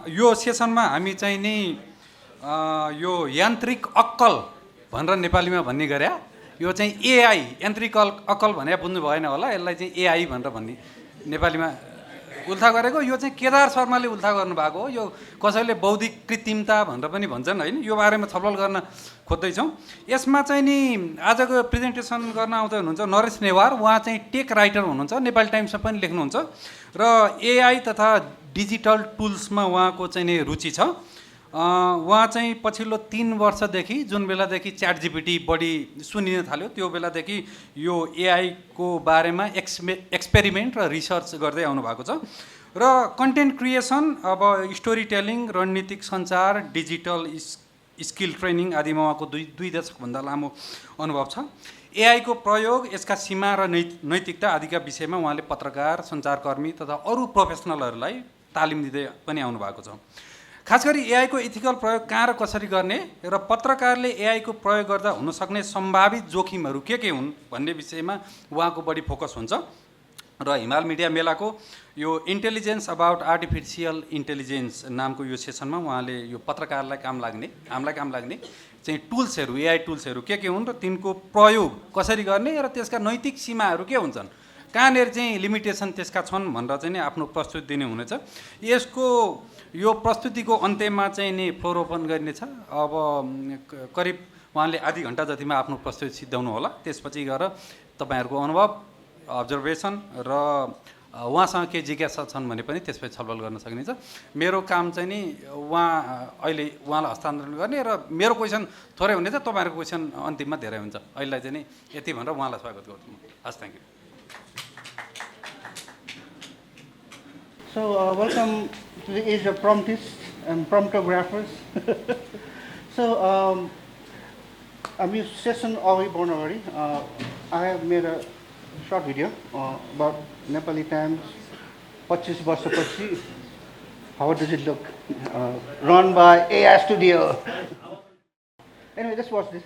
यो सेसनमा हामी चाहिँ नि यो यान्त्रिक अक्कल भनेर नेपालीमा भन्ने गरे। यो चाहिँ एआई यान्त्रिक अक्कल भने बुझ्नु भएन होला, यसलाई चाहिँ एआई भनेर भन्ने नेपालीमा उल्था गरेको। यो चाहिँ केदार शर्माले उल्था गर्नुभएको हो। यो कसैले बौद्धिक कृत्रिमता भनेर पनि भन्छन् होइन। यो बारेमा छलफल गर्न खोज्दैछौँ। यसमा चाहिँ नि आजको प्रेजेन्टेसन गर्न आउँदै हुनुहुन्छ नरेश नेवार। उहाँ चाहिँ टेक राइटर हुनुहुन्छ, नेपाली टाइम्समा पनि लेख्नुहुन्छ र एआई तथा डिजिटल टुल्समा उहाँको चाहिँ नि रुचि छ। उहाँ चाहिँ पछिल्लो 3 वर्षदेखि जुन बेलादेखि च्याट जिपिटी बढी सुनिन थाल्यो त्यो बेलादेखि यो एआईको बारेमा एक्सपेरिमेन्ट र रिसर्च गर्दै आउनुभएको छ र कन्टेन्ट क्रिएसन, अब स्टोरी टेलिङ, रणनीतिक सञ्चार, डिजिटल स्किल ट्रेनिङ आदिमा उहाँको दुई दशकभन्दा लामो अनुभव छ। एआईको प्रयोग, यसका सीमा र नैतिकता आदिका विषयमा उहाँले पत्रकार, सञ्चारकर्मी तथा अरू प्रोफेसनलहरूलाई तालिम दिँदै पनि आउनुभएको छ। खास गरी एआईको इथिकल प्रयोग कहाँ र कसरी गर्ने र पत्रकारले एआईको प्रयोग गर्दा हुनसक्ने सम्भावित जोखिमहरू के हुन् भन्ने विषयमा उहाँको बढी फोकस हुन्छ र हिमाल मिडिया मेलाको यो इन्टेलिजेन्स अबाउट आर्टिफिसियल इन्टेलिजेन्स नामको यो सेसनमा उहाँले यो पत्रकारलाई हामीलाई काम लाग्ने चाहिँ टुल्सहरू, एआई टुल्सहरू के हुन् र तिनको प्रयोग कसरी गर्ने र त्यसका नैतिक सीमाहरू के हुन्छन्, कहाँनिर चाहिँ लिमिटेसन त्यसका छन् भनेर चाहिँ नि आफ्नो प्रस्तुति दिने हुनेछ। यसको यो प्रस्तुतिको अन्त्यमा चाहिँ नि फ्लोर ओपन गरिनेछ। अब करिब उहाँले आधी घन्टा जतिमा आफ्नो प्रस्तुति सिद्ध्याउनु होला। त्यसपछि गएर तपाईँहरूको अनुभव, अब्जर्भेसन र उहाँसँग केही जिज्ञासा छन् भने पनि त्यसपछि छलफल गर्न सकिनेछ। मेरो काम चाहिँ नि अहिले उहाँलाई हस्तान्तरण गर्ने र मेरो क्वेसन थोरै हुनेछ, तपाईँहरूको क्वेसन अन्तिममा धेरै हुन्छ। अहिलेलाई चाहिँ नि यति भनेर उहाँलाई स्वागत गर्छु। हस्, thank you. So welcome to the age of promptists and promptographers. So I'm used session already born already. I have made a short video about Nepali Times 25 वर्षपछि. How does it look? Run by AI Studio. Anyway, let's watch this.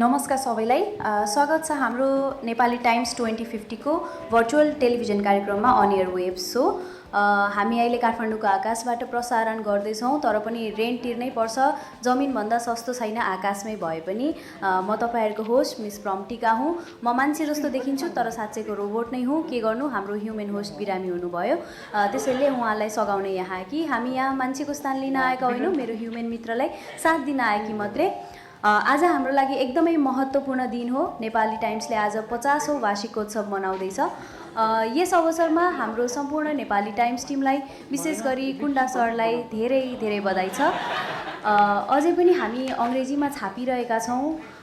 नमस्कार सबैलाई, स्वागत छ हाम्रो Nepali times 2050 को virtual television कार्यक्रममा on air wave so. हामी अहिले काठमाडौँको आकाशबाट प्रसारण गर्दैछौँ, तर पनि रेन्ट तिर्नै पर्छ। जमिनभन्दा सस्तो छैन आकाशमै भए पनि। म तपाईँहरूको होस्ट मिस प्रम्टिका हुँ। म मान्छे जस्तो देखिन्छु तर साँच्चैको रोबोट नै हुँ। के गर्नु, हाम्रो ह्युमन होस्ट बिरामी हुनुभयो, त्यसैले उहाँलाई सघाउने यहाँ कि हामी यहाँ मान्छेको स्थान लिन आएका होइनौँ, मेरो ह्युमन मित्रलाई साथ दिन आएकी मात्रै। आज हाम्रो लागि एकदमै महत्त्वपूर्ण दिन हो। नेपाली टाइम्सले आज 50औं वार्षिकोत्सव मनाउँदैछ। यस अवसरमा हाम्रो सम्पूर्ण नेपाली टाइम्स टिमलाई, विशेष गरी कुण्डा सरलाई धेरै धेरै बधाई छ। अझै पनि हामी अङ्ग्रेजीमा छापिरहेका छौँ।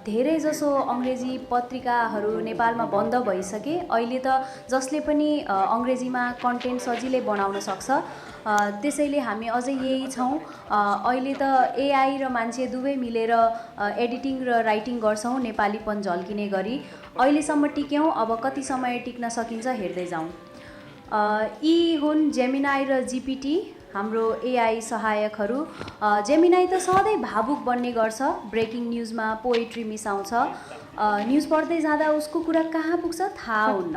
धेरै जसो अङ्ग्रेजी पत्रिकाहरू नेपालमा बन्द भइसके। अहिले त जसले पनि अङ्ग्रेजीमा कन्टेन्ट सजिलै बनाउन सक्छ। त्यसैले हामी अझै यही छौँ। अहिले त एआई र मान्छे दुवै मिलेर एडिटिङ र राइटिङ गर्छौँ नेपालीपन झल्किने गरी। अहिलेसम्म टिक्यौँ, अब कति समय टिक्न सकिन्छ हेर्दै जाउँ। यी हुन् जेमिनाई र जीपीटी, हाम्रो एआई सहायकहरू। जेमिनाई त सधैँ भावुक बन्ने गर्छ, ब्रेकिङ न्युजमा पोएट्री मिसाउँछ। न्युज पढ्दै जाँदा उसको कुरा कहाँ पुग्छ थाहा हुन्न।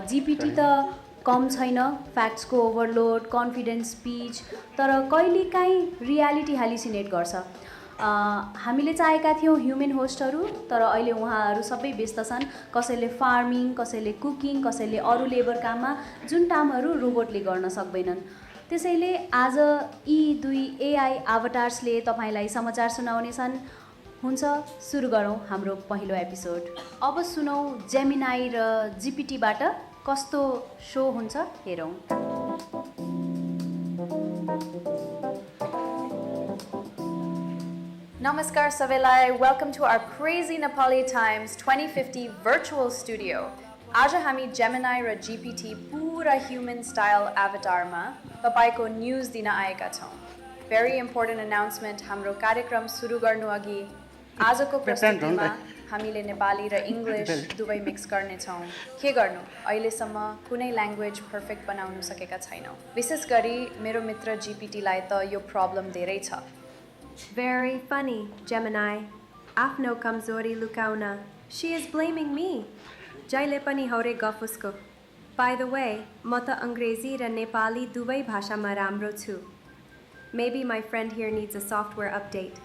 जीपीटी त कम छैन, फ्याक्ट्सको ओभरलोड, कन्फिडेन्स स्पिच, तर कहिलेकाहीँ रियालिटी हेलिसिनेट गर्छ। हामीले चाहेका थियौँ ह्युमन होस्टहरू, तर अहिले उहाँहरू सबै व्यस्त छन्। कसैले फार्मिङ, कसैले कुकिङ, कसैले अरू लेबर काममा, जुन कामहरू रोबोटले गर्न सक्दैनन्। त्यसैले आज यी दुई एआई आभटार्सले तपाईँलाई समाचार सुनाउनेछन्। हुन्छ, सुरु गरौँ हाम्रो पहिलो एपिसोड। अब सुनौ जेमिनाई र जीपीटीबाट कस्तो शो हुन्छ हेरौँ। Namaskar सबैलाई, welcome to our crazy Nepali times 2050 virtual studio. आज हामी जेमिनाई र जीपीटी पुरा ह्युमन स्टाइल एभाटारमा तपाईको न्युज दिन आएका छौँ। भेरी इम्पोर्टेन्ट अनाउन्समेन्ट, हाम्रो कार्यक्रम सुरु गर्नु अघि आजको प्रस्तुतिमा हामीले नेपाली र इङ्ग्लिस दुवै मिक्स गर्नेछौँ। के गर्नु, अहिलेसम्म कुनै ल्याङ्ग्वेज पर्फेक्ट बनाउन सकेका छैनौँ। विशेष गरी मेरो मित्र जीपीटीलाई त यो प्रब्लम धेरै छ। Very funny, Gemini. Afno kamzori lukauna. She is blaming me. Jaile pani haure gaf usko. By the way, म त अंग्रेजी र नेपाली दुवै भाषामा राम्रो छु. Maybe my friend here needs a software update.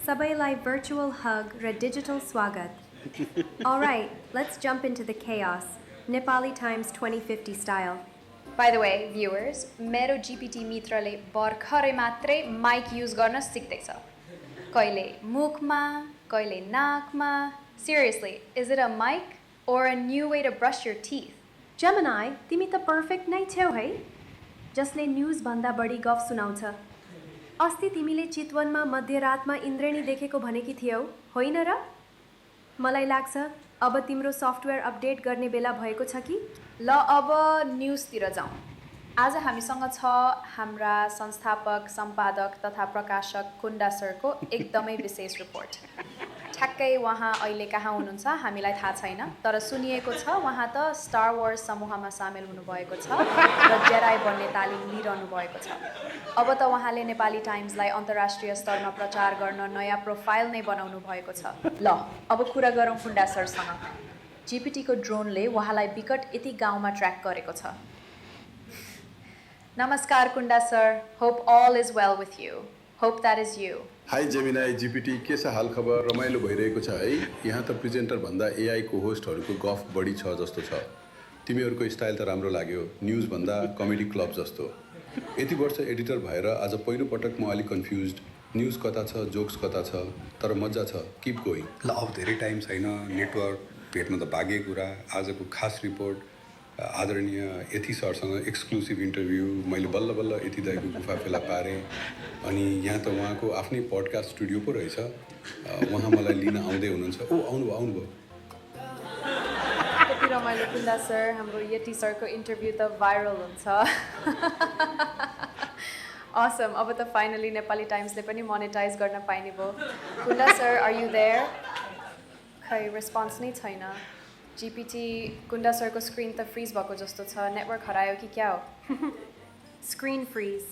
Sabaiलाई virtual hug र digital swagat. All right, let's jump into the chaos. Nepali Times 2050 style. By the way, viewers, मेरो GPT मित्रले भर्खरै मात्रै माइक युज गर्न सिक्दैछ. कहिले मुखमा, कहिले नाकमा. Seriously, is it a mic or a new way to brush your teeth? Gemini, तिमी त perfect नै छेउ है. जसले न्यूज भन्दा बढी गफ सुनाउँछ. अस्ति तिमीले चितवनमा मध्यरातमा इन्द्रेणी देखेको भनेकी थियौ, होइन र? मलाई लाग्छ अब तिम्रो सफ्टवेयर अपडेट गर्ने बेला भएको छ कि? ल अब न्युजतिर जाउँ. आज हामीसँग छ हाम्रा संस्थापक, सम्पादक तथा प्रकाशक कुण्डा सरको एकदमै विशेष रिपोर्ट. ठ्याक्कै उहाँ अहिले कहाँ हुनुहुन्छ हामीलाई थाहा छैन, तर सुनिएको छ उहाँ त स्टार वार्स समूहमा सामेल हुनुभएको छ र जेडाई बन्ने तालिम लिइरहनु भएको छ. अब त उहाँले नेपाली टाइम्सलाई अन्तर्राष्ट्रिय स्तरमा प्रचार गर्न नयाँ प्रोफाइल नै बनाउनु भएको छ. ल अब कुरा गरौँ कुण्डा सरसँग. जीपीटीको ड्रोनले उहाँलाई विकट यति गाउँमा ट्र्याक गरेको छ. नमस्कार कुण्डा sir. Hope all is well with you. Hope that is you. High Gemini GPT, के छ हाल खबर? रमाइलो भइरहेको छ है. यहाँ त प्रेजेन्टर भन्दा एआई को होस्टहरूको गफ बढी छ जस्तो छ. तिमीहरूको स्टाइल त राम्रो लाग्यो, न्युज भन्दा कमेडी क्लब जस्तो. यति वर्ष एडिटर भएर आज पहिलो पटक म अलिक कन्फ्युज. न्युज कता छ, जोक्स कता छ, तर मजा छ. Keep going. ल अब धेरै टाइम छैन, नेटवर्क भेट्न त भाग्य कुरा. आजको खास रिपोर्ट आदरणीय यति सरसँग एक्सक्लुसिभ इन्टरभ्यू. मैले बल्ल बल्ल यति दाइको गुफा फेला पारेँ. अनि यहाँ त उहाँको आफ्नै पडकास्ट स्टुडियो पो रहेछ. उहाँ मलाई लिन आउँदै हुनुहुन्छ. ओ आउनुभयो. कति रमाइलो कुण्डा सर. हाम्रो यति सरको इन्टरभ्यू त भाइरल हुन्छ. असम. अब त फाइनली नेपाली टाइम्सले पनि मोनेटाइज गर्न पाइने भयो. कुण्डा सर, आर यु देयर? खै रेस्पोन्स नै छैन. जीपीटी कुण्डा सरको स्क्रिन त फ्रिज भएको जस्तो छ. नेटवर्क हरायो कि क्या हो? स्क्रिन फ्रिज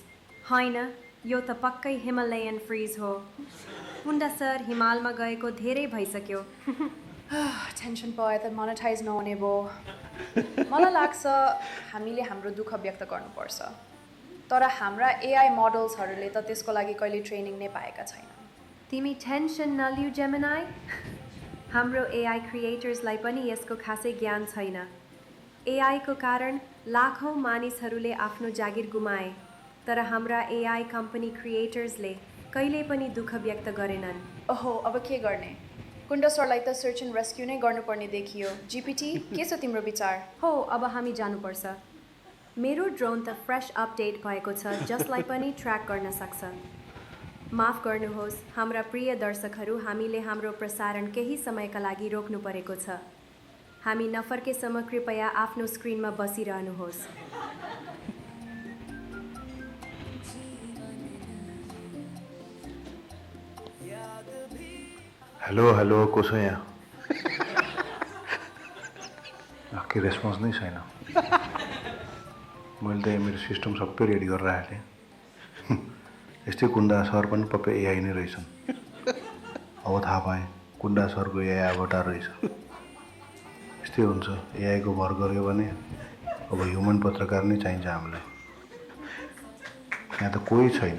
होइन, यो त पक्कै हिमालयन फ्रिज हो. कुण्डा सर हिमालमा गएको धेरै भइसक्यो. टेन्सन पायो त मोनेटाइज नहुने भयो. मलाई लाग्छ हामीले हाम्रो दुःख व्यक्त गर्नुपर्छ, तर हाम्रा एआई मोडल्सहरूले त त्यसको लागि कहिले ट्रेनिङ नै पाएका छैन. तिमी टेन्सन नलिऊ जेमिनाई. हाम्रो एआई क्रिएटर्सलाई पनि यसको खासै ज्ञान छैन. एआईको कारण लाखौँ मानिसहरूले आफ्नो जागिर गुमाए, तर हाम्रा एआई कम्पनी क्रिएटर्सले कहिले पनि दुःख व्यक्त गरेनन्. ओहो, अब के गर्ने? कुण्डा सरलाई त सर्च एन्ड रेस्क्यु नै गर्नुपर्ने देखियो. जीपीटी, के छ तिम्रो विचार? हो, अब हामी जानुपर्छ. मेरो ड्रोन त फ्रेस अपडेट भएको छ, जसलाई पनि ट्र्याक गर्न सक्छ. माफ गर्नुहोस् हाम्रा प्रिय दर्शकहरू, हामीले हाम्रो प्रसारण केही समयका लागि रोक्नु परेको छ. हामी नफर्केसम्म कृपया आफ्नो स्क्रिनमा बसिरहनुहोस्. हेलो को छ यहाँ? के रेस्पोन्स नै छैन. मैले त मेरो सिस्टम सबै रेडी गरेर राखेँ. यस्तै कुण्डा सर पनि पक्कै एआई नै रहेछन्. अब थाहा पाएँ कुण्डा सरको एआई अवतार रहेछ. यस्तै हुन्छ, एआईको भर गऱ्यो भने अब ह्युमन पत्रकार नै चाहिन्छ हामीलाई. यहाँ त कोही छैन.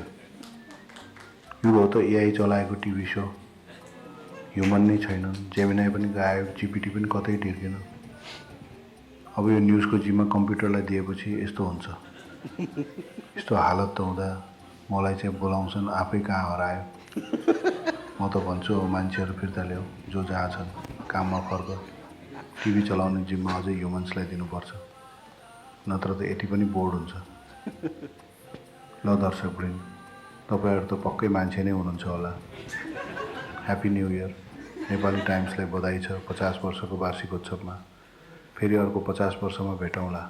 यो हो त एआई चलाएको टिभी सो. ह्युमन नै छैनन्. जेमिनाई पनि गायब, जीपीटी पनि कतै टिर्केन. अब यो न्युजको जिम्मा कम्प्युटरलाई दिएपछि यस्तो हुन्छ. यस्तो हालत त हुँदा मलाई चाहिँ बोलाउँछन्, आफै कहाँ हरायो. म त भन्छु मान्छेहरू फिर्ता ल्याऊ, जो जहाँ छन् काममा फर्क. टिभी चलाउने जिम्मा अझै ह्युमन्सलाई दिनुपर्छ, नत्र त यति पनि बोर्ड हुन्छ. ल दर्शकवृन्द, तपाईँहरू त पक्कै मान्छे नै हुनुहुन्छ होला. Happy new year. नेपाली टाइम्सलाई बधाई छ 50 वर्षको वार्षिकोत्सवमा. फेरि अर्को 50 वर्षमा भेटौँला.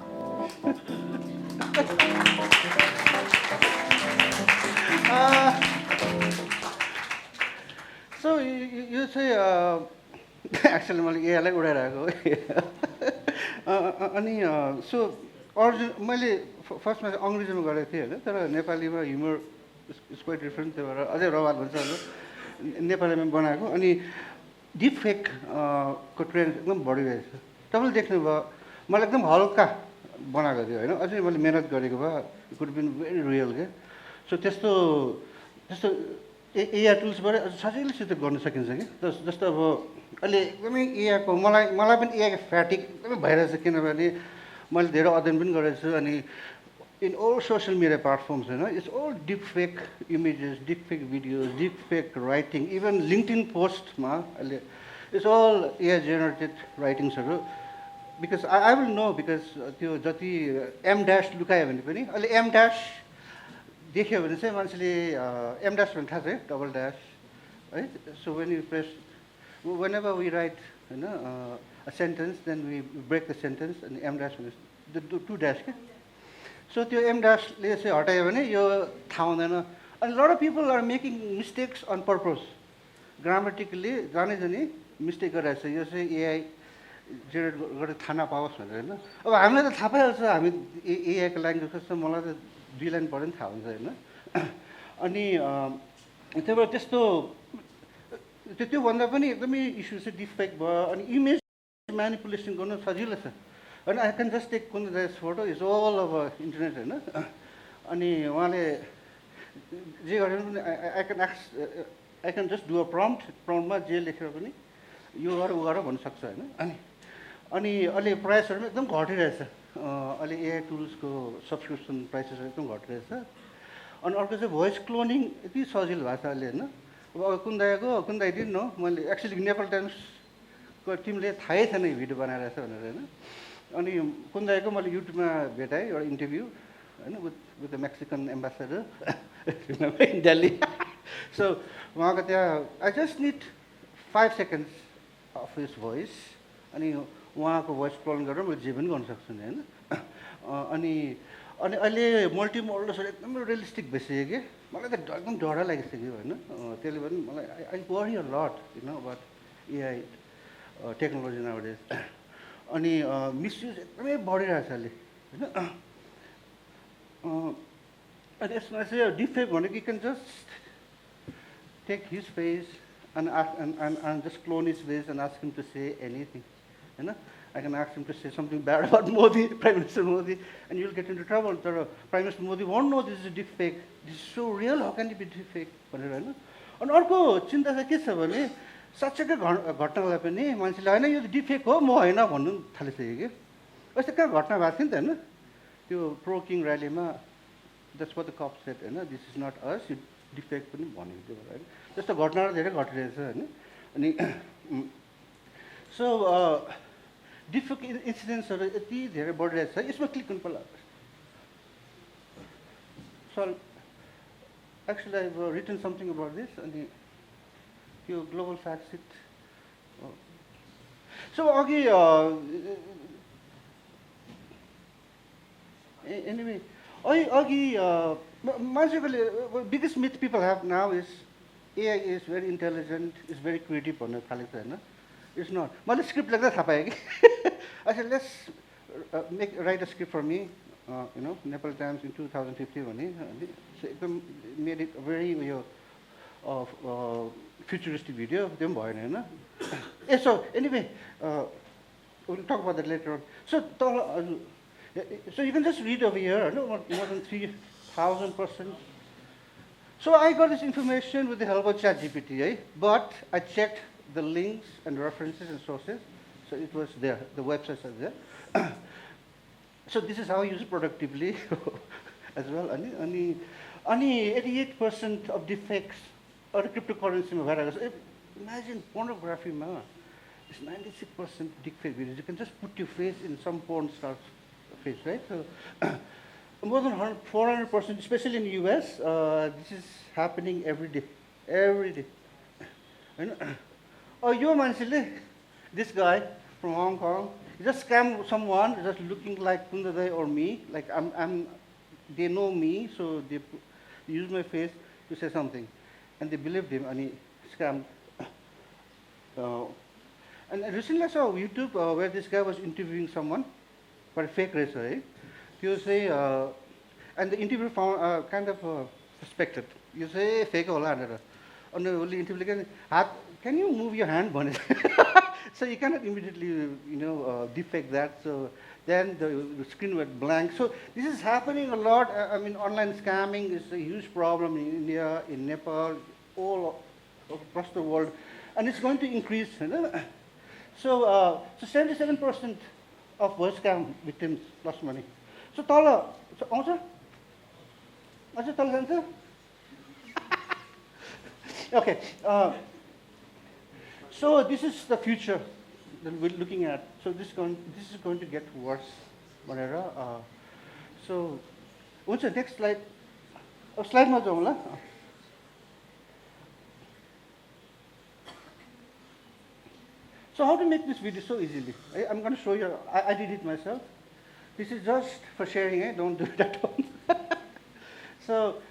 सो यो चाहिँ एक्चुअली मैले एआईलाई उडाइरहेको हो. अनि सो मैले फर्स्टमा चाहिँ अङ्ग्रेजीमा गरेको थिएँ होइन, तर नेपालीमा ह्युमर इट्स क्वाइट डिफ्रेन्ट, त्यही भएर अझै रवाल भन्छ अब नेपालीमा बनाएको। अनि डिप फेक को ट्रेन्ड एकदम बढिरहेछ। तपाईँले देख्नुभयो मैले एकदम हल्का बनाएको थियो होइन, अझै मैले मेहनत गरेको भए it could been very real के। सो त्यस्तो त्यस्तो एआई टुल्सबाट सजिलैसित गर्न सकिन्छ कि। जस्तो अब अहिले एकदमै एआईको मलाई पनि एआईको फ्याटिक एकदमै भइरहेछ, किनभने मैले धेरै अध्ययन पनि गरेको छु। अनि in all social media platforms, it's all deep fake images, deep fake videos, deep fake writing, even LinkedIn post, it's all AI generated writings. Because I will know, because त्यो जति M dash लुकायो भने पनि अहिले M dash देख्यो भने चाहिँ मान्छेले M dash भन्ने थाहा छ है, डबल dash है। So when you press, whenever we write a sentence, then we break the sentence and M dash is the two dash के। So त्यो M dashले चाहिँ हटायो भने यो थाहा हुँदैन। And a lot of people are making mistakes on purpose. Grammatically जाने जाने mistake गरिरहेको छ, यो चाहिँ एआई जेनेरेट गरेर थाहा नपाओस् भनेर होइन। अब हामीलाई त थाहा पाइहाल्छ, हामी एआईको ल्याङ्ग्वेज कस्तो, मलाई त 2 लाइन पढ्यो नि थाहा हुन्छ होइन। अनि त्यही भएर त्यस्तो त्योभन्दा पनि एकदमै इस्यु चाहिँ डिफेक्ट भयो। अनि इमेज म्यानिपुलेसन गर्नु सजिलो छ। And I can just take Kunda's photo, it's all over internet, होइन। अनि उहाँले जे गरे पनि I can just do a prompt, प्रम्प्टमा जे लेखेर पनि यो गर उ गर भन्न सक्छ होइन। अनि अहिले प्राइसहरू पनि एकदम घटिरहेछ। अहिले एआई टुल्सको सब्सक्रिप्सन प्राइसेसहरू एकदम घटिरहेछ। अनि अर्को चाहिँ भोइस क्लोनिङ यति सजिलो भएको छ अहिले होइन। अब कुन्दाई दिन न, मैले एक्चुली नेपाल टाइम्सको टिमले थाहै थिएन यो भिडियो बनाइरहेछ भनेर होइन। अनि कुन्दाईको मैले युट्युबमा भेटाएँ एउटा इन्टरभ्यू होइन with the Mexican ambassador in Delhi. So उहाँको त्यहाँ I just need 5 seconds of his voice, अनि उहाँको भोइस क्लोन गरेर मैले जे पनि गर्न सक्छु नि होइन। अनि अहिले मल्टी मोडल्सहरू एकदमै रियलिस्टिक भइसक्यो कि मलाई त एकदम डर लागिसक्यो होइन। त्यसले पनि मलाई I worry a lot about AI technology nowadays. अनि मिसयुज एकदमै बढिरहेछ अहिले होइन। अनि यसमा चाहिँ डिफेक्ट भनेको you can just take his face and just clone his face and ask him to say anything. I can ask him to say something bad about Modi, Prime Minister Modi, and you'll get into trouble. Prime Minister Modi won't know this is a deep fake. This is so real, how can it be deep fake? And अर्को चिन्ता चाहिँ के छ भने साँच्चैकै घटनालाई पनि मान्छेले होइन यो डिप फेक हो म होइन भन्नु थालिसक्यो कि। यस्तो कहाँ घटना भएको थियो नि त होइन, त्यो प्रो किङ र्यालीमा that's what the cup set होइन, दिस इज नट अस, यो डिफेक्ट पनि भनेको थियो होइन। त्यस्तो घटनाहरू धेरै घटिरहेछ होइन। अनि सो डिफेक्ट इन्सिडेन्ट्सहरू यति धेरै बढिरहेछ, यसमा क्लिक गर्नु पर्ला। So actually I written something about this, अनि यो ग्लोबल फ्याक्ट सिट। सो अघि एनिवे अघि मान्छेकोले biggest myth people have now is AI is very intelligent, is very creative भन्ने थालेको छ होइन। It's not. मैले स्क्रिप्ट लेख्दा थाहा पाएँ कि अच्छा let's write a script for me Nepal times in 2050 भने एकदम मेड इट भेरी उयो फ्युचरिस्टिक भिडियो, त्यो पनि भएन होइन। So anyway will talk about that later on. So so you can just read over here, more than 3,000%. So I got this information with the help of ChatGPT, but I checked the links and references and sources, so it was there, the websites are there. So this is how I use it productively as well. Only 88% of defects are cryptocurrency. Imagine pornography, it's 96% deepfake videos. You can just put your face in some porn star's face, right? So more than 400%, especially in the US, this is happening every day. Oh, you man, this guy from Hong Kong, he just scammed someone just looking like Kundadai or me, like they know me, so they use my face to say something, and they believed him, and he scammed. And recently I saw YouTube where this guy was interviewing someone for a fake racer, right? He was saying, and the interviewer found kind of suspected. You say fake होला भनेर अनि उसले इन्टरभ्यूले can you move your hand भने so you cannot immediately defect that, so then the screen went blank. So this is happening a lot. I mean, online scamming is a huge problem in India, in Nepal, all across the world, and it's going to increase. So 77% of voice scam victims lost money. So tala, so answer? Answer tala answer? Okay. So this is the future that we're looking at. So this is going to get worse. So what's the next slide? Slide ma jaun la. So how to make this video so easily? I'm going to show you. I did it myself. This is just for sharing. Don't do it at home. So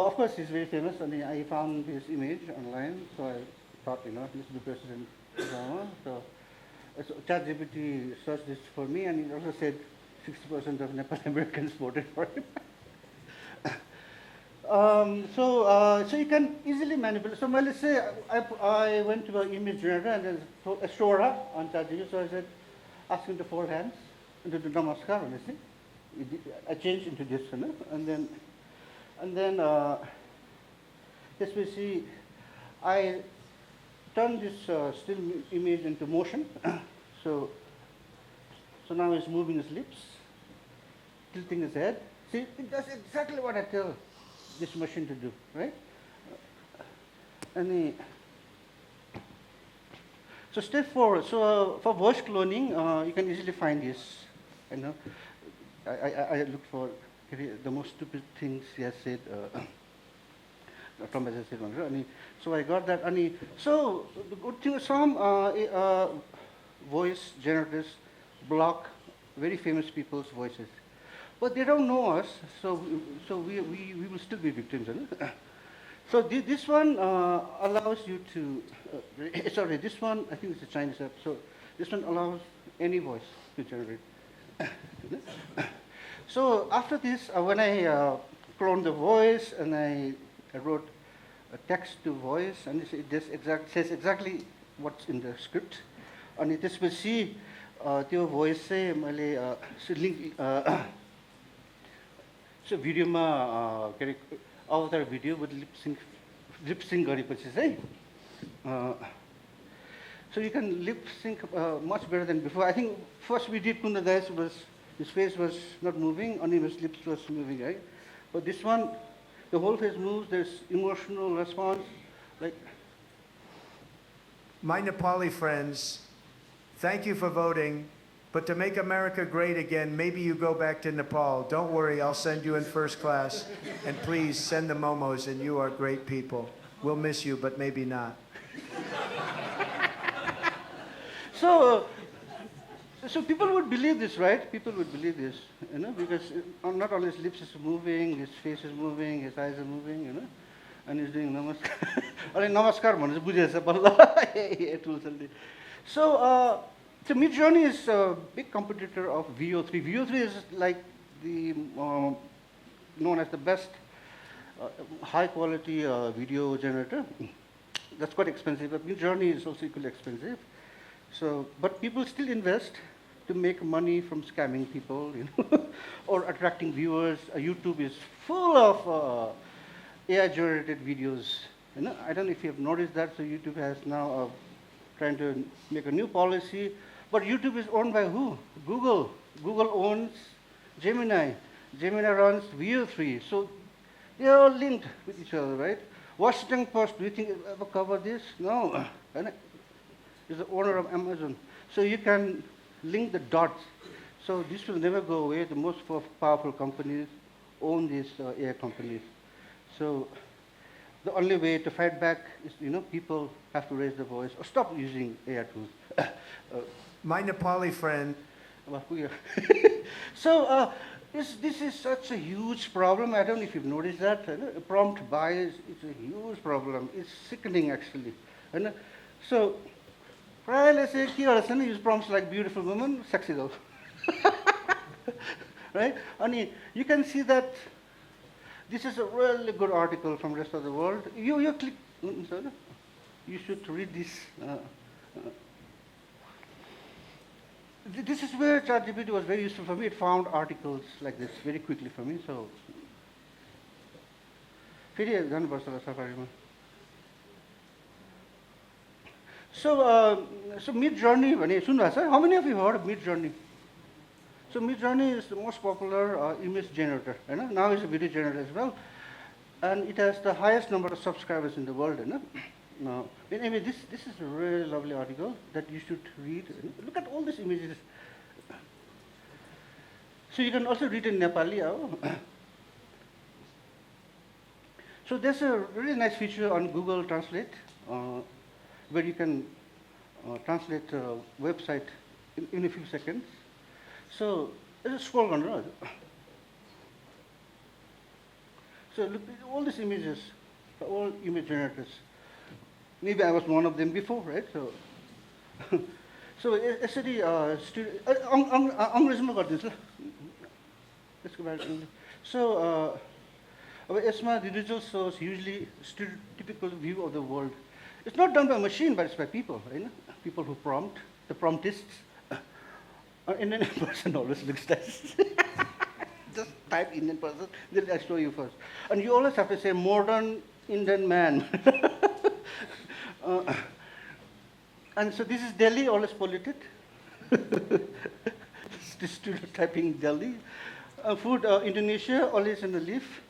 of course he's very famous, and I found his image online. So I thought, this is the President Obama. So ChatGPT searched this for me, and it also said 60% of Nepal Americans voted for him. So you can easily manipulate. So let's say I went to an image generator and then a Shora on ChatGPT. So I said, ask him to fold hands and to do namaskar. I changed into this, and then as we see, I turned this still image into motion. So now he's moving his lips, tilting his head. See, it does exactly what I tell this machine to do, right? So step 4. So for voice cloning, you can easily find this. I looked for the most stupid things he has said. From as I said, so I got that. So the good thing is some voice generators block very famous people's voices, but they don't know us. So we will still be victims. So this one allows you to. Sorry, this one I think it's a Chinese app. So this one allows any voice to generate. So after this, when I cloned the voice and I wrote a text to voice, and it says exactly what's in the script, and it will see the voice say link so video ma avatar video with lip sync गरेपछि चाहिँ so you can lip sync much better than before. I think first we did Kunda Das his face was not moving, only his lips was moving, right? But this one, the whole face moves, there's emotional response, like. My Nepali friends, thank you for voting, but to make America great again, maybe you go back to Nepal. Don't worry, I'll send you in first class, and please send the momos, and you are great people. We'll miss you, but maybe not. So people would believe this, right? People would believe this, because not only his lips is moving, his face is moving, his eyes are moving, and he's doing namaskar. Namaskar bhanne bujheछ balla. So Midjourney is a big competitor of VO3. VO3 is like the known as the best high quality video generator. That's quite expensive, but Midjourney is also equally expensive. So, but people still invest to make money from scamming people, or attracting viewers. YouTube is full of AI-generated videos. I don't know if you have noticed that. So YouTube has now trying to make a new policy. But YouTube is owned by who? Google. Google owns Gemini. Gemini runs VO3. So they are all linked with each other, right? Washington Post, do you think it will ever cover this? No. Is the owner of Amazon. So you can link the dots. So this will never go away. The most powerful companies own these AI companies. So the only way to fight back is, people have to raise their voice or stop using AI tools. My Nepali friend. So this is such a huge problem. I don't know if you've noticed that. Prompt bias is a huge problem. It's sickening, actually. So let's say use prompts like beautiful woman, sexy girl. Right? You can see that This is a really good article from rest of the world. You click, sorry, you should read this. This is where ChatGPT was very useful for me. It found articles like this very quickly for me. So, फेरि जानुपर्छ होला सफारीमा. So Mid Journey भने सुन्नुभएको छ? How many of you heard of Mid Journey? So Mid Journey is the most popular image generator. Now it's a video generator as well, and it has the highest number of subscribers in the world. Anyway, this is a really lovely article that you should read. Look at all these images. So you can also read in Nepali. So there's a really nice feature on Google Translate where you can translate a website in a few seconds. So let's scroll on. So look at all these images, all image generators. Maybe I was one of them before, right? So यसरी अङ्ग्रेजीमा गरिदिनुहोस् ल. Let's go back. So अब यसमा the results shows usually stereotypical view of the world. It's not done by machine, but it's by people, right? People who prompt, the promptists. An Indian person always looks nice. Just type Indian person, then I'll show you first. And you always have to say modern Indian man. And so this is Delhi, always polluted. Stereotyping Delhi. Food, Indonesia, always in the leaf.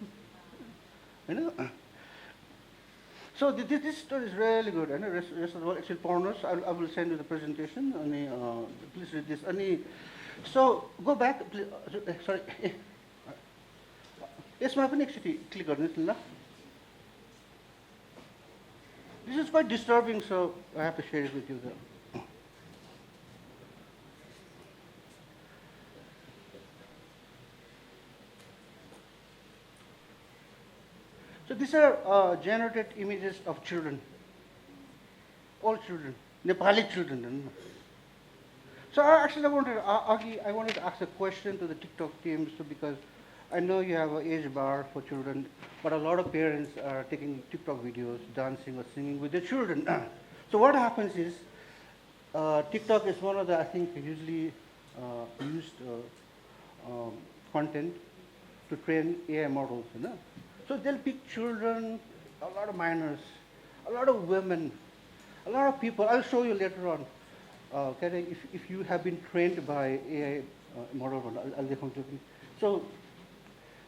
So this story is really good. Rest of the world, actually, partners, I will send you the presentation. Please read this. So go back. Please, sorry. यसमा पनि एकचोटि click गर्नुहोस् न ल. This is quite disturbing, so I have to share it with you. So these are generated images of children, all children, Nepali children. So I wanted to ask a question to the TikTok team, because I know you have an age bar for children, but a lot of parents are taking TikTok videos, dancing or singing with their children. So what happens is, TikTok is one of the, I think, usually used content to train AI models. So they'll pick children, a lot of minors, a lot of women, a lot of people. I'll show you later on. If you have been trained by AI model, so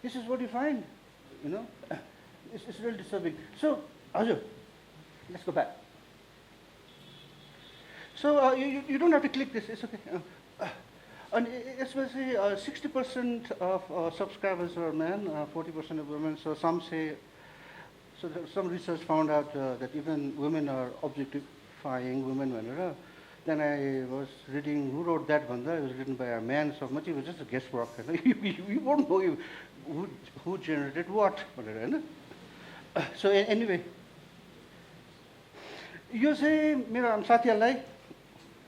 this is what you find. It's really disturbing. So, Ajay, let's go back. So you don't have to click this. It's okay. And especially 60% of subscribers are men, 40% of women. So some say, some research found out that even women are objectifying women. Then I was reading, who wrote that one? It was written by a man, so much it was just a guesswork. You won't know who generated what. So anyway, you say, I'm Satya,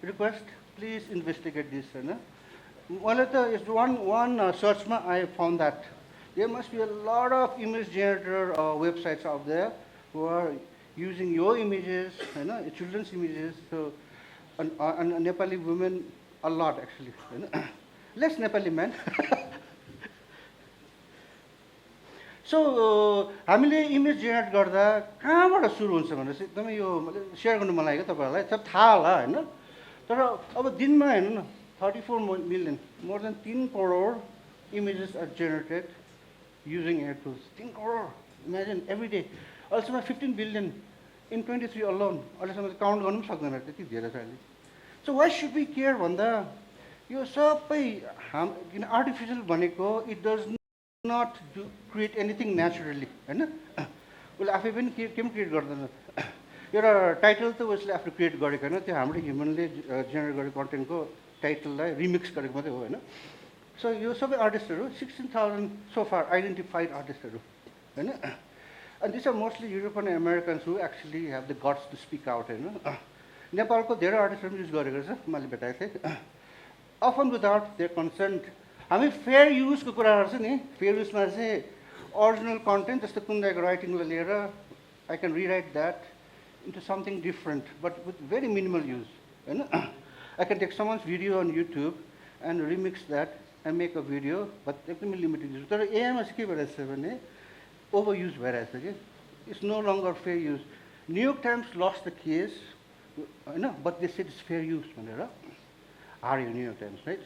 request, please investigate this. Well, is one search, I found that there must be a lot of image generator websites out there who are using your images, children's images. So, and Nepali women, a lot actually. Less Nepali men. So, हामीले image generate गर्दा कहाँबाट सुरु हुन्छ भनेपछि एकदमै यो share गर्नु मन लाग्यो तपाईहरुलाई सब थाहा होला हैन तर अब दिनमा हेर्नु न 34 million, more than 3 crore images are generated using AI tools. 3 crore, imagine every day. Also 15 billion in 23 alone. अहिलेसम्म काउन्ट गर्नु पनि सक्दैन त्यति धेरै छ अहिले. So why should we care भन्दा यो सबै किन आर्टिफिशियल भनेको it does not create anything naturally हैन उसले आफै पनि केही क्रिएट गर्दैन एउटा टाइटल त उसले आफै क्रिएट गरेको हैन त्यो हाम्रो ह्युमनले जेनेरेट गरेको कन्टेन्टको टाइटललाई रिमिक्स गरेको मात्रै हो हैन सो यो सबै आर्टिस्टहरु 16,000 so far identified आर्टिस्टहरु हैन and these are mostly European Americans who actually have the guts to speak out हैन नेपालको धेरै आर्टिस्टहरु युज गरेको छ मैले भेटाएको थिएँ often without their consent हामी फेयर युजको कुरा गर्छ नि फेयर युजमा चाहिँ original content, जस्तो कुन दाइको राइटिङलाई लिएर I can rewrite that into something different, but with very minimal use. I can take someone's video on YouTube and remix that and make a video, but एकदमै limited use. तर एआईमा चाहिँ के भइरहेछ भने overuse भइरहेछ कि it's no longer fair use. New York Times lost the case, but they said it's fair use भनेर हार्यो New York Times, right?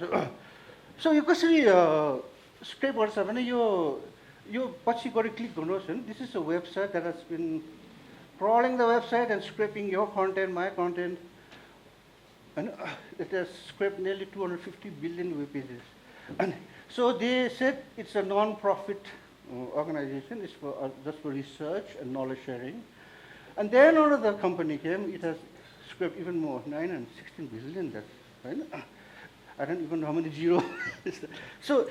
So यो कसरी स्क्रेप गर्छ भने यो पछि गएर क्लिक गर्नुहोस् हैन. This is a website that has been crawling the website and scraping your content, my content, and it has scraped nearly 250 billion web pages. And so they said it's a non-profit organization. It's for just for research and knowledge sharing. And then another company came. It has scraped even more, 916 billion. That's right. I don't even know how many zeros. So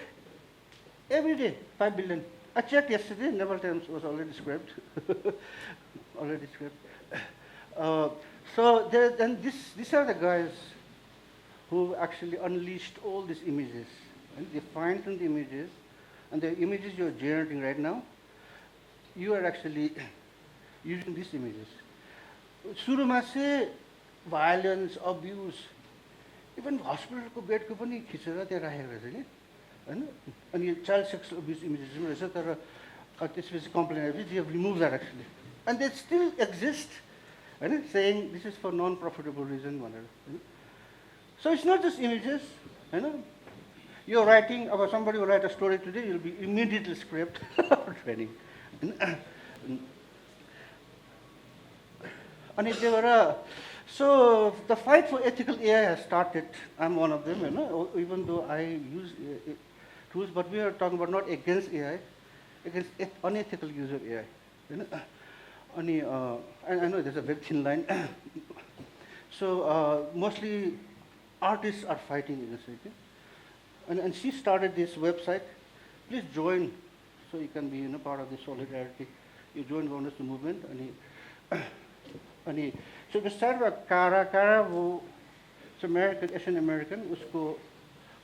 every day 5 billion. I checked yesterday. Nepal Times was already scraped. Already scraped. So there, and these are the guys who actually unleashed all these images. And they fine-tuned the images, and the images you're generating right now, you are actually using these images. सुरुमा चाहिँ violence, abuse, even hospitalको बेडको पनि खिचेर त्यहाँ राखेको रहेछ कि हैन. अनि child sexual abuse images पनि रहेछ. तर त्यसपछि complain आएपछि they have removed that actually, and they still exist, हैन, saying this is for non-profitable reason भनेर. So it's not just images, हैन. You're writing about somebody who write a story today, you'll be immediately scraped for training. So the fight for ethical AI has started. I'm one of them, even though I use tools, but we are talking about not against AI, against unethical use of AI. I know there's a very thin line. So mostly artists are fighting against it. And she started this website. Please join, so you can be part of the solidarity. You join Governors the movement. So we started with Kara, who is American, Asian American, usko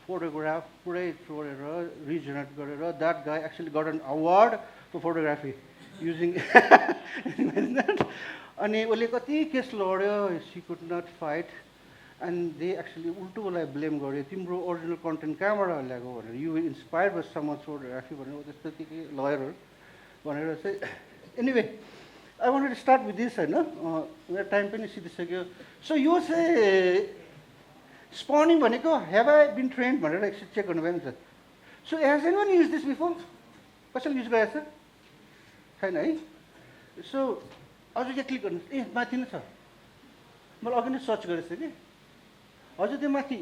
photograph, purai choreera, regenerate garera. That guy actually got an award for photography using. Ani ule kati case loryo, she could not fight. And they actually ultu blame gare timro original content camera lago bhaneर you were inspired by someone's photography bhaneर त्यस्तो के lawyer भनेर चाहिँ. Anyway, I wanted to start with this, मेरो time पनि सिधिसक्यो. So यो चाहिँ spawning भनेको have I been trained भनेर एकचोटि चेक गर्नु भएन sir. So has anyone used this before? कसैले युज गरेछ छैन है. So अझ के क्लिक गर्नु ए माथि नै छ. मैले अघि नै सर्च गरेछु कि हजुर त्यो माथि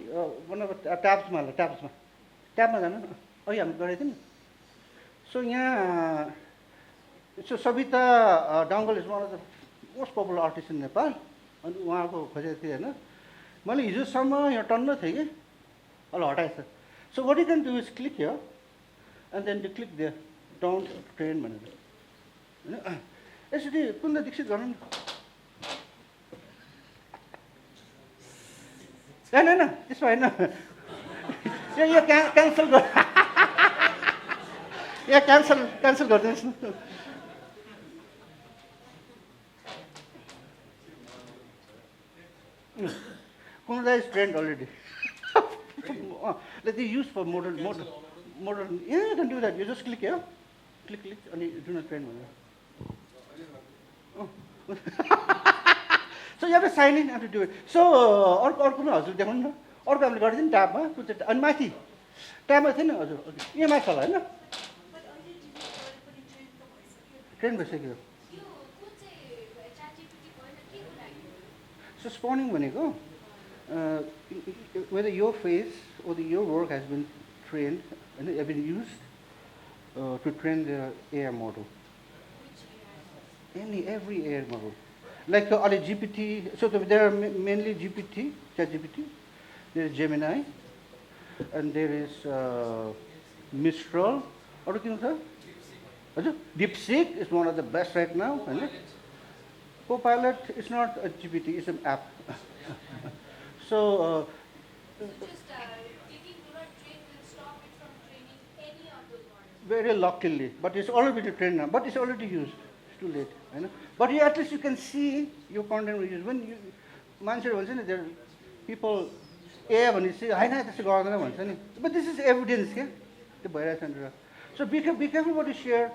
ट्याब्समा जानु न. अघि हामी गरेको थियौँ नि. सो यहाँ Sabita Dangal is one of the most popular artist in Nepal. अनि उहाँको खोजेको थिएँ होइन. मैले हिजोसम्म यहाँ टन्न थिएँ कि अहिले हटाएछ. So what you can do is click here and then you click there don't train भनेर होइन. यसरी कुन दीक्षित गर्नु नि. होइन त्यसो होइन. यो क्यान्सल गर यहाँ क्यान्सल गरिदिनुहोस् न. Kunada is trained already. Like they use for modern. Yeah, you can do that. You just click here, click, and you do not train. Oh. So you have to sign in, you have to do it. So अर्को पनि हजुर देखाउनु न. अर्को हामीले गरिदियो नि ट्याबमा कुन चाहिँ अनि माथि ट्याबमा थिएन हजुर. यहाँ माथि होला होइन. ट्रेन भइसक्यो. So spawning भनेको whether your face or your work has been trained and have been used to train the AI model. Every AI model. Like GPT, so there are mainly GPT, ChatGPT, there is Gemini, and there is Mistral. Or DeepSeek is one of the best right now. Copilot is not a GPT, it's an app. So clicking do not train will stop it from training any of those models. very luckily, but it's already been trained now, but it's already used. It's too late. But you, at least you can see your content will use. When you, मान्छेहरू भन्छ नि there people ए भनेपछि होइन त्यसो गर्दैन भन्छ नि, but this is evidence क्या त्यो भइरहेछ भनेर. So be careful what you share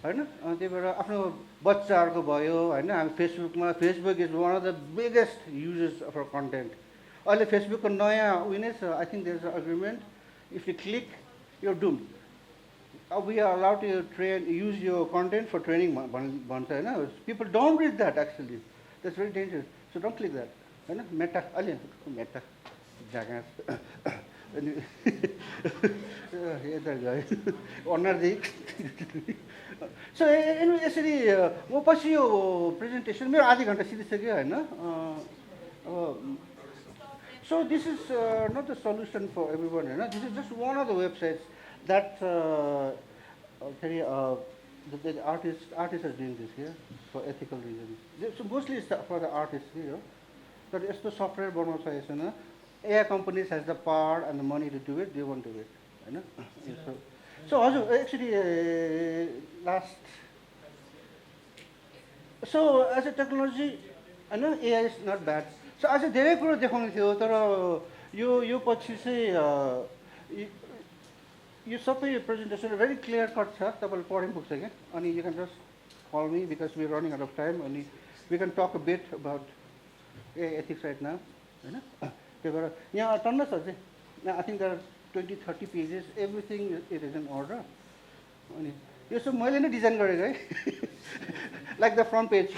होइन. त्यही भएर आफ्नो बच्चाहरूको भयो होइन. हामी फेसबुकमा Facebook is one of the biggest users of our content. अहिले फेसबुकको नयाँ उयो नै छ. I think there is a agreement if you click your doom. We are allowed to use your content for training भन्छ होइन. People don't read that actually. That's very dangerous. So don't click that. होइन मेटा अलि मेटा जग्गा यता गयो अनुहारदेखि. So यसरी म पछि यो प्रेजेन्टेसन मेरो आधी घन्टा सिधिसक्यो होइन. So this is not the solution for everyone. This is just one of the websites that the artists are doing this here for ethical reasons. So mostly it's for the artists here. But it's the software बनाउँछ यसमा. AI companies has the power and the money to do it. They won't do it. So also actually last. So as a technology, I know AI is not bad. So as a धेरै कुरो देखाउने थियो तर यो पछि चाहिँ यो सबै प्रेजेन्टेसन very clear cut छ. तपाईले पढ्नु पुग्छ क्या. अनि you can just call me because we are running out of time. अनि we can talk a bit about ethics right now. होइन त्यही भएर यहाँ टन्न छ चाहिँ. I think there are 20-30 pages. Everything it is in order. अनि यो सब मैले नै डिजाइन गरेको है. Like the front page.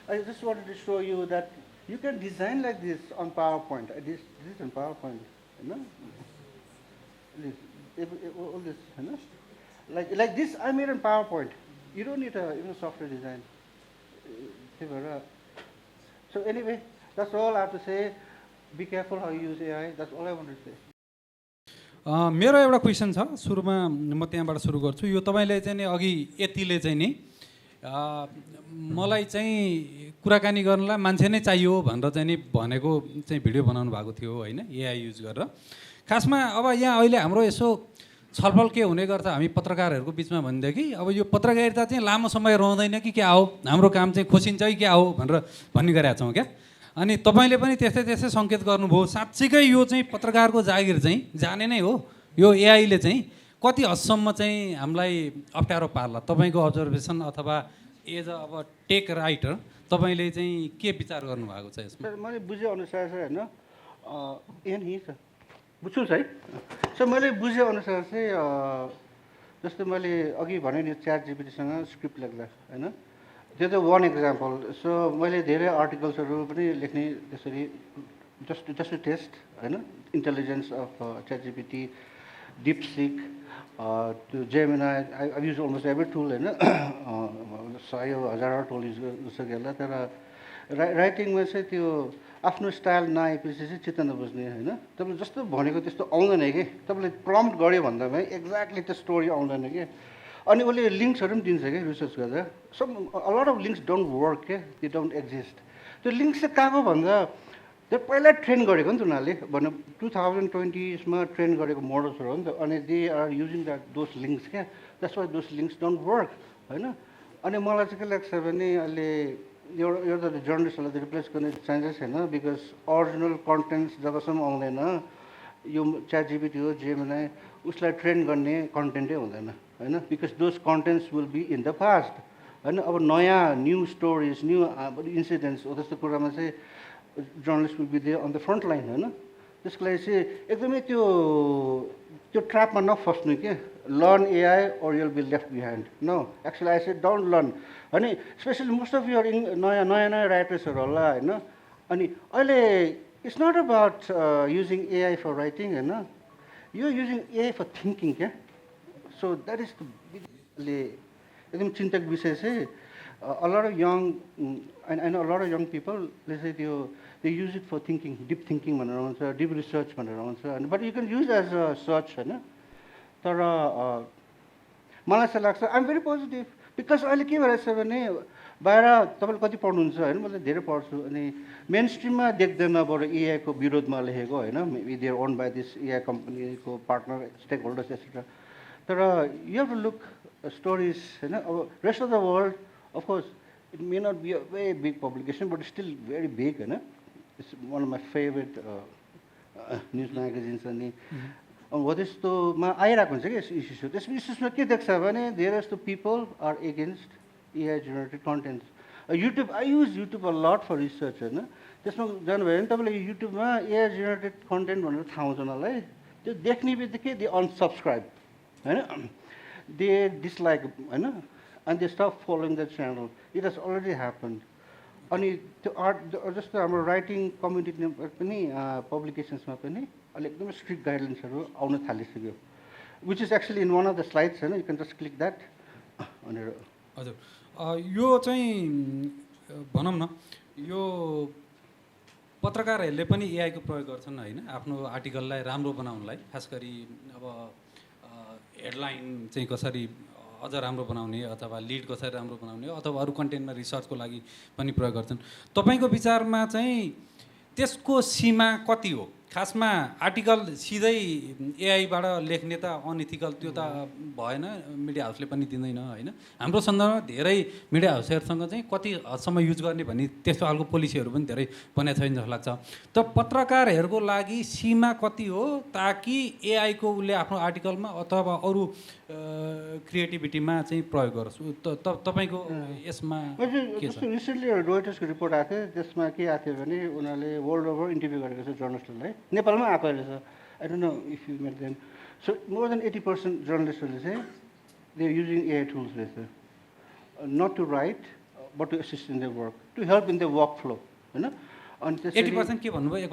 I just wanted to show you that you can design like this on PowerPoint. This is on PowerPoint, all this, like this I made on PowerPoint. You don't need even software design. So anyway, that's all I have to say. Be careful how you use AI. That's all I wanted to say. मेरो एउटा question छ. सुरुमा म त्यहाँबाट सुरु गर्छु. यो तपाईँले चाहिँ नि अघि यतिले चाहिँ नि मलाई चाहिँ कुराकानी गर्नलाई मान्छे नै चाहियो भनेर चाहिँ नि भनेको चाहिँ भिडियो बनाउनु भएको थियो होइन एआई युज गरेर. खासमा अब यहाँ अहिले हाम्रो यसो छलफल के हुने गर्छ हामी पत्रकारहरूको बिचमा भनेदेखि अब यो पत्रकारिता चाहिँ लामो समय रहँदैन कि क्या हो, हाम्रो काम चाहिँ खोसिन्छ कि क्या हो भनेर भन्ने गरेका छौँ क्या. अनि तपाईँले पनि त्यस्तै सङ्केत गर्नुभयो. साँच्चीकै यो चाहिँ पत्रकारको जागिर चाहिँ जाने नै हो. यो एआईले चाहिँ कति हदसम्म चाहिँ हामीलाई अप्ठ्यारो पार्ला तपाईँको अब्जर्भेसन अथवा एज अ अब टेक राइटर तपाईँले चाहिँ के विचार गर्नुभएको छ यसमा? मैले बुझेअनुसार चाहिँ होइन यही छ बुझ्छु है. सो मैले बुझेअनुसार चाहिँ जस्तै मैले अघि भने नि च्याट जिपिटीसँग स्क्रिप्ट लेख्दा होइन त्यो त वान एक्जाम्पल. सो मैले धेरै आर्टिकल्सहरू पनि लेख्ने त्यसरी जस्ट टु टेस्ट होइन intelligence of ChatGPT, DeepSeek, त्यो Gemini. I use almost every tool होइन. 100,000 टुल युज गरिसकेला. तर राइटिङमा चाहिँ त्यो आफ्नो स्टाइल नआएपछि चाहिँ चित्त नबुझ्ने होइन. तपाईँले जस्तो भनेको त्यस्तो आउँदैन कि. तपाईँले प्रम्प्ट गऱ्यो भन्दामै एक्ज्याक्टली त्यो स्टोरी आउँदैन कि. अनि उसले लिङ्क्सहरू पनि दिन्छ क्या रिसर्च गर्दा. Some a lot of links don't work क्या. They don't exist. त्यो लिङ्क्स चाहिँ कहाँको भन्दा त्यो पहिला ट्रेन गरेको नि त उनीहरूले भन्नु 2020मा ट्रेन गरेको मोडल्सहरू हो नि त. अनि they are using those links क्या. That's why those links don't work होइन. अनि मलाई चाहिँ के लाग्छ भने अहिले एउटा जर्नलिस्टहरूलाई त रिप्लेस गर्ने चान्सेस छैन. बिकज अरिजिनल कन्टेन्ट्स जबसम्म आउँदैन यो च्याट जिपिटी हो जेमिनाई उसलाई ट्रेन गर्ने कन्टेन्टै हुँदैन होइन. Because those contents will be in the past होइन. अब नयाँ न्यू स्टोरिज न्यू इन्सिडेन्ट्स हो त्यस्तो कुरामा चाहिँ journalist will be there on the front line होइन. त्यसको लागि चाहिँ एकदमै त्यो ट्र्यापमा नफस्नु के. Learn AI or you'll be left behind. No, actually I said don't learn. अनि स्पेसली मोस्ट अफ युर नयाँ राइटर्सहरू होला होइन. अनि अहिले it's not about using AI for writing होइन. You using AI for thinking क्या. सो द्याट इज ले एकदम चिन्तक विषय चाहिँ a lot of young I know a lot of young people they say they use it for thinking, deep thinking भनेर भन्छ, deep research भनेर भन्छ. But you can use as a search होइन. तर मलाई चाहिँ लाग्छ I am very positive. Because अहिले के भइरहेछ भने बाहिर तपाईँले कति पढ्नुहुन्छ होइन, मैले धेरै पढ्छु, अनि मेन स्ट्रिममा देख्दैन बरु एआईको विरोधमा लेखेको होइन, maybe they are own by this AI कम्पनीको पार्टनर स्टेक होल्डर्स एक्सेट्रा। तर you have to look stories होइन, अब rest of the world of course it may not be a very big publication but still very big होइन, it's one of my favourite news magazines. अनि हो त्यस्तोमा आइरहेको हुन्छ कि इस्युज, त्यसमा इस्युजमा के देख्छ भने धेरै जस्तो people are against AI generated content. YouTube, I use YouTube a lot for research होइन, त्यसमा जानुभयो भने तपाईँले युट्युबमा एआई जेनेरेटेड कन्टेन्ट भनेर थाहा हुन्छ उनीहरूलाई, त्यो देख्ने बित्तिकै दे अनसब्सक्राइब होइन, दे डिसलाइक होइन, and they stop following the channel, it has already happened. अनि त्यो आर्ट जस्तो हाम्रो राइटिङ कम्युनिटीमा पनि पब्लिकेसन्समा पनि अहिले एकदमै स्ट्रिक्ट गाइडलाइन्सहरू आउन थालिसक्यो, which is actually in one of the slides होइन, you can just click that भनेर। हजुर, यो चाहिँ भनौँ न, यो पत्रकारहरूले पनि एआईको प्रयोग गर्छन् होइन, आफ्नो आर्टिकललाई राम्रो बनाउनलाई, खास गरी अब हेडलाइन चाहिँ कसरी अझ राम्रो बनाउने अथवा लिड कसरी राम्रो बनाउने अथवा अरू कन्टेन्टमा रिसर्चको लागि पनि प्रयोग गर्छन्। तपाईँको विचारमा चाहिँ त्यसको सीमा कति हो? खासमा आर्टिकल सिधै एआईबाट लेख्ने त अनइथिकल, त्यो त भएन, मिडिया हाउसले पनि दिँदैन होइन। हाम्रो सन्दर्भमा धेरै मिडिया हाउसहरूसँग चाहिँ कति हदसम्म युज गर्ने भन्ने त्यस्तो खालको पोलिसीहरू पनि धेरै बनाएको छैन जस्तो लाग्छ। त पत्रकारहरूको लागि सीमा कति हो ताकि एआईको उसले आफ्नो आर्टिकलमा अथवा अरू क्रिएटिभिटीमा चाहिँ प्रयोग गरोस्? तपाईँको यसमा के छ? रिसेन्टली रोइटर्सको रिपोर्ट आएको थियो, त्यसमा के आएको थियो भने उनीहरूले वर्ल्ड ओभर इन्टरभ्यू गरेको छ जर्नलिस्टहरूलाई, नेपालमा आएको रहेछ, I don't know if you met them. So more than 80% जर्नलिस्टहरूले चाहिँ they are using AI tools रहेछ, not to write but to assist in the work, to help in the work flow होइन। अनि त्यसरी 80% के भन्नुभयो?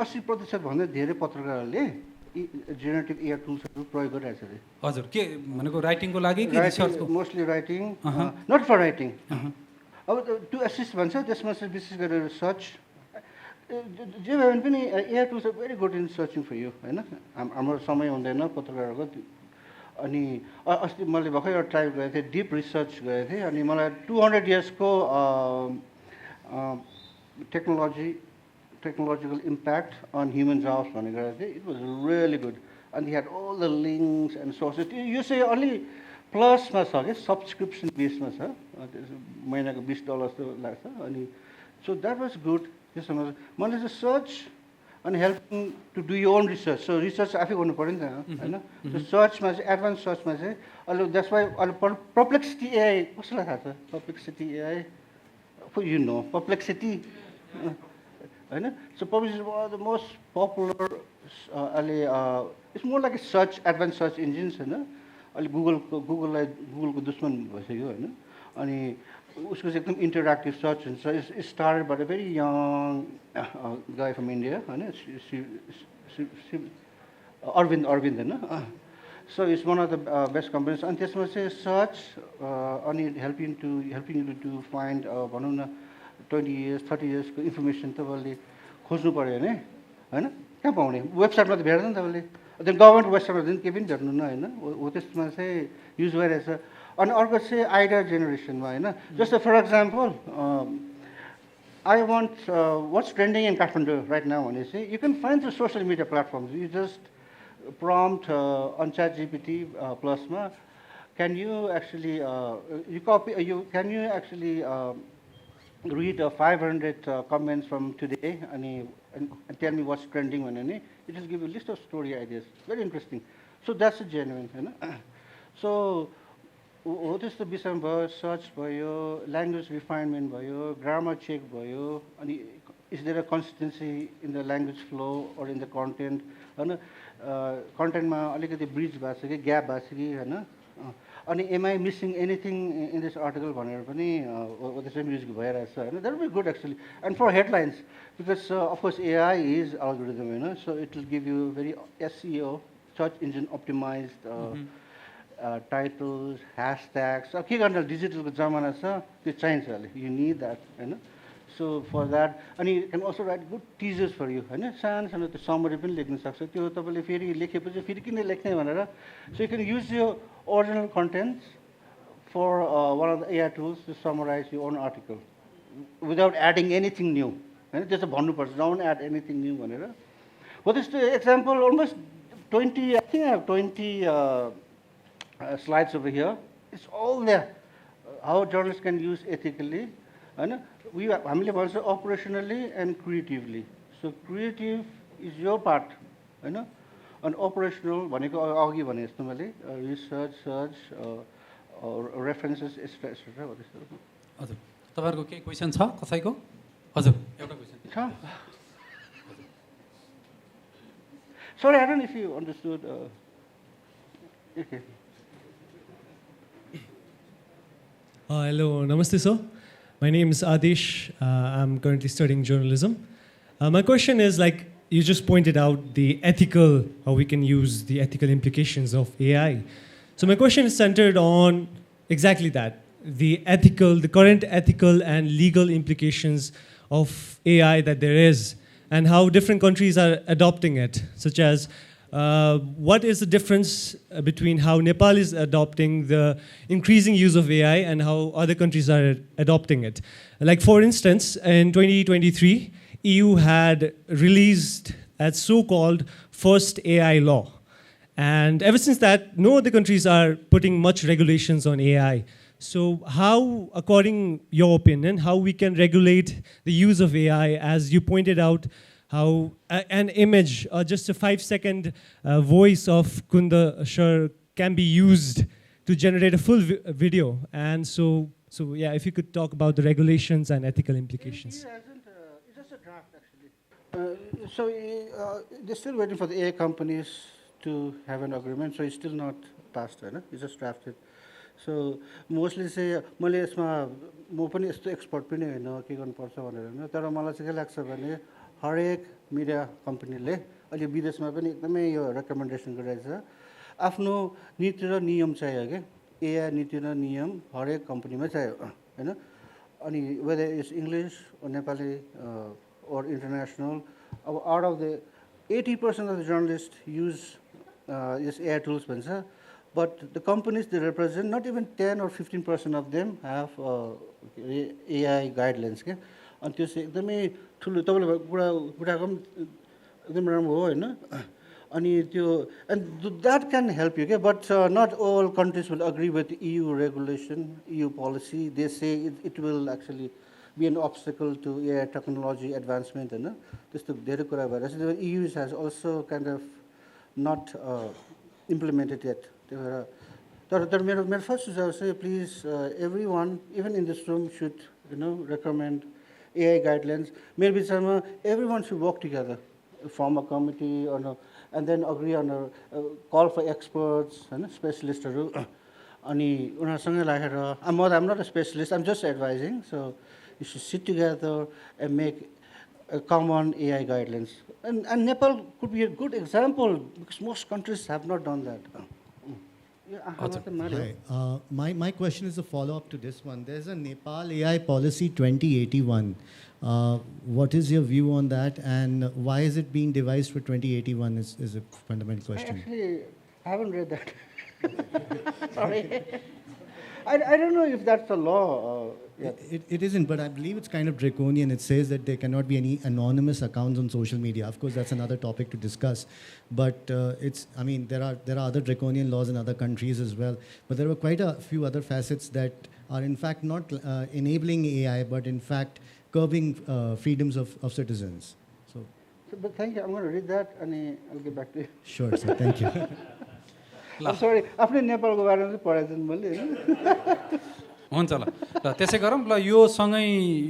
80% भन्दा धेरै पत्रकारहरूले जेनेरेटिभ एआई टुल्सहरू प्रयोग गरिरहेछ अरे। हजुर, के भनेको राइटिङको लागि कि रिसर्चको? Mostly writing, not for writing, अब टु एसिस्ट भन्छ, त्यसमा चाहिँ विशेष गरेर सर्च, जे भए भने पनि AI tools are very good in searching for you होइन। हाम्रो समय हुँदैन पत्रकारहरूको। अनि अस्ति मैले भर्खर एउटा ट्राई गरेको थिएँ, डिप रिसर्च गरेको थिएँ, अनि मलाई 200 इयर्सको technological impact on human jobs भनेर चाहिँ it was really good, and they had all the links and sources. You say only प्लसमा छ कि सब्सक्रिप्सन बेसमा छ, महिनाको $20 त लाग्छ, अनि सो द्याट वाज गुड। त्यसमा मैले चाहिँ सर्च अनि helping to do your own research, so research आफै गर्नु पऱ्यो नि त होइन। सो सर्चमा चाहिँ एडभान्स सर्चमा चाहिँ अहिले द्याट्स वाइ अहिले पर्प्लेक्सिटी एआई, कसैलाई थाहा छ perplexity AI? You know perplexity होइन। So perplexity one of the most popular अहिले, it's more like search, advance search engines होइन। अहिले गुगलको दुश्मन भइसक्यो होइन। अनि उसको चाहिँ एकदम इन्टरेक्टिभ सर्च हुन्छ। It's started by a very young गाई फ्रम इन्डिया होइन, अरविन्द होइन। So it's one of the best companies. अनि त्यसमा चाहिँ सर्च अनि हेल्पिङ यु टु फाइन्ड भनौँ न 20 years 30 yearsको इन्फर्मेसन तपाईँले खोज्नु पऱ्यो भने होइन, कहाँ पाउने? वेबसाइटमा त भेट्दैन तपाईँले, त्यो गभर्मेन्ट वेबसाइटमा पनि केही पनि भेट्नु न होइन। हो त्यसमा चाहिँ युज भइरहेछ। अनि अर्को चाहिँ आइडिया जेनेरेसनमा होइन, जस्तो for example I want what's trending in Kathmandu right now भने चाहिँ you can find the social media platforms, you just prompt on ChatGPT प्लसमा can you actually can you actually read 500 comments from today and tell me what's trending and it will give you a list of story ideas. Very interesting. So that's a genuine, you know. So what is the विषयमा भयो, search भयो, language refinement भयो, grammar check भयो, अनि is there a consistency in the language flow or in the content, हैन कन्टेन्टमा अलिकति bridge भएको छ कि ग्याप भएको छ कि हैन, अनि am I missing anything in this article भनेर पनि त्यसै म्युजिक भइरहेछ हैन. That will be good actually. And for headlines, because of course AI is algorithm, you know, so it will give you very SEO, search engine optimized titles, hashtags. के गर्नु डिजिटलको जमाना छ, त्यो चाहिन्छ अहिले. You need that, हैन. So for that, and you can also write good teasers for you, हैन. सानो सानो त्यो summary पनि लेख्न सक्छ. त्यो तपाईले फेरि लेखेपछि फेरि किन लेख्ने भनेर. So you can use your original contents for one of the AI tools to summarize your own article without adding anything new. Just a भन्नुपर्छ, don't add anything new भनेर. What is the example? Almost 20, I think I have 20 slides over here. It's all there. How journalists can use ethically. हामीले भन्छ operationally and creatively. So creative is your part. And operational भनेको अघि भने जस्तो मैले research, search, references, etc. हजुर तपाईँहरूको केही क्वेसन छ कसैको? हजुर एउटा क्वेसन छ. Sorry, I don't know if you understood. Okay. Hello, namaste sir. My name is Adish. I'm currently studying journalism. My question is, like you just pointed out, the ethical, how we can use the ethical implications of AI. So my question is centered on exactly that, the current ethical and legal implications of AI that there is, and how different countries are adopting it, such as what is the difference between how Nepal is adopting the increasing use of AI and how other countries are adopting it. Like for instance, in 2023, EU had released a so-called first AI law. And ever since that, no other countries are putting much regulations on AI. So how, according your opinion, how we can regulate the use of AI, as you pointed out, how an image or just a 5-second voice of Kunda Shah can be used to generate a full video. And so yeah, if you could talk about the regulations and ethical implications. It's just a draft, actually. So they're still waiting for the AI companies to have an agreement, so it's still not passed, right? It's just drafted. So mostly say, मैले यसमा म पनि यस्तो expert पनि हैन के गर्नुपर्छ भनेर हैन, तर मलाई चाहिँ के लाग्छ भने हरेक मिडिया कम्पनीले अहिले विदेशमा पनि एकदमै यो रेकमेन्डेसन गरिरहेछ, आफ्नो नीति र नियम चाहियो के, एआई नीति र नियम हरेक कम्पनीमा चाहियो हैन. अनि whether it's English or Nepali or international, out of the 80% of the journalists use this AI tools भन्छ, but the companies they represent, not even 10 or 15% of them have AI guidelines के. अनि त्यो चाहिँ एकदमै ठुलो तपाईले कुराको पनि एकदम राम्रो हो हैन. अनि त्यो, and that can help you, but not all countries will agree with EU regulation, EU policy. They say it will actually be an obstacle to AI technology advancement. त्यस्तो धेरै कुरा भएर चाहिँ EU has also kind of not implemented yet. तर मेरो first सुझाव चाहिँ please everyone, even in this room, should recommend AI guidelines. मेरो विचारमा everyone should work together, form a committee and then agree on a call for experts and specialists. अनि उनीहरुसँग लागेर, I'm not a specialist, I'm just advising. So you should sit together and make a common AI guidelines. And Nepal could be a good example because most countries have not done that. Hi. My question is a follow-up to this one. There's a Nepal AI policy 2081. What is your view on that, and why is it being devised for 2081 is a fundamental question. Actually, I haven't read that. Sorry. I don't know if that's a law. It isn't, but I believe it's kind of draconian. It says that there cannot be any anonymous accounts on social media. Of course, that's another topic to discuss. But there are other draconian laws in other countries as well. But there were quite a few other facets that are in fact not enabling AI, but in fact curbing freedoms of citizens. But thank you. I'm going to read that and I'll get back to you. Sure, sir. Thank you. I'm sorry. आफ्नै नेपालको बारेमा चाहिँ पढाइदिनु मैले हैन. हुन्छ ल त्यसै गरौँ ल. यो सँगै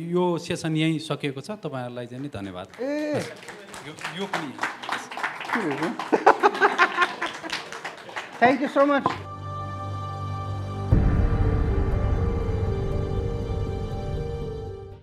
यो सेसन यही सकिएको छ. तपाईहरुलाई चाहिँ नि धन्यवाद. यो पनि Thank you so much.